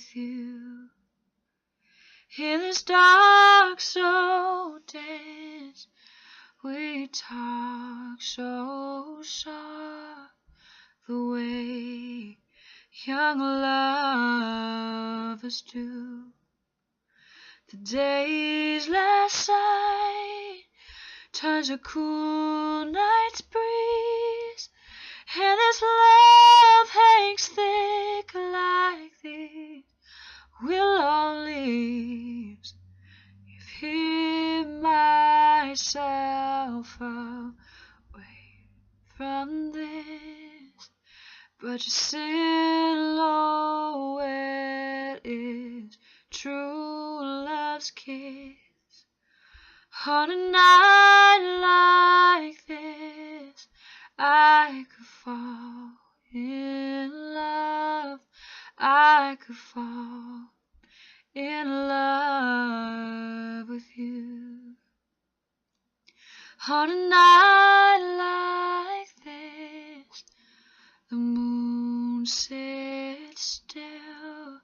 with you. In this dark, slow dance, we talk so soft, the way young lovers do. The day's last sight turns a cool night's breeze, and this love hangs thick like these willow leaves. You've hid myself away from this, but your silhouette is true love's kiss. On a night like this, I could fall in love. I could fall in love with you. On a night like this, the moon sits still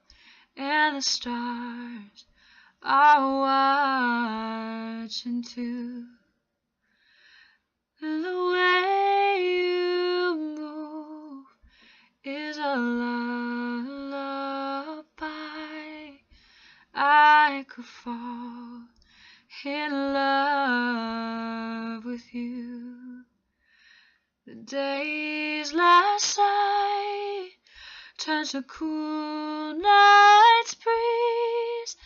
and the stars are watching too. And the way you move is a lullaby. I could fall in love with you. The day's last sight turns to cool night's breeze,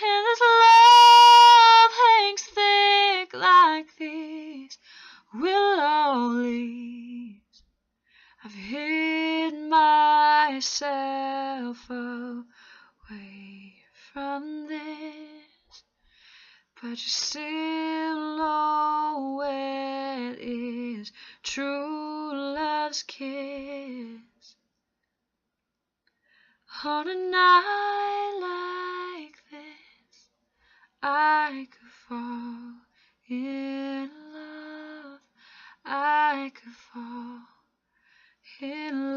and this love hangs thick like these willow leaves. I've hid myself away from this, but your silhouette is true love's kiss. On a night like this, I could fall in love. I could fall in love.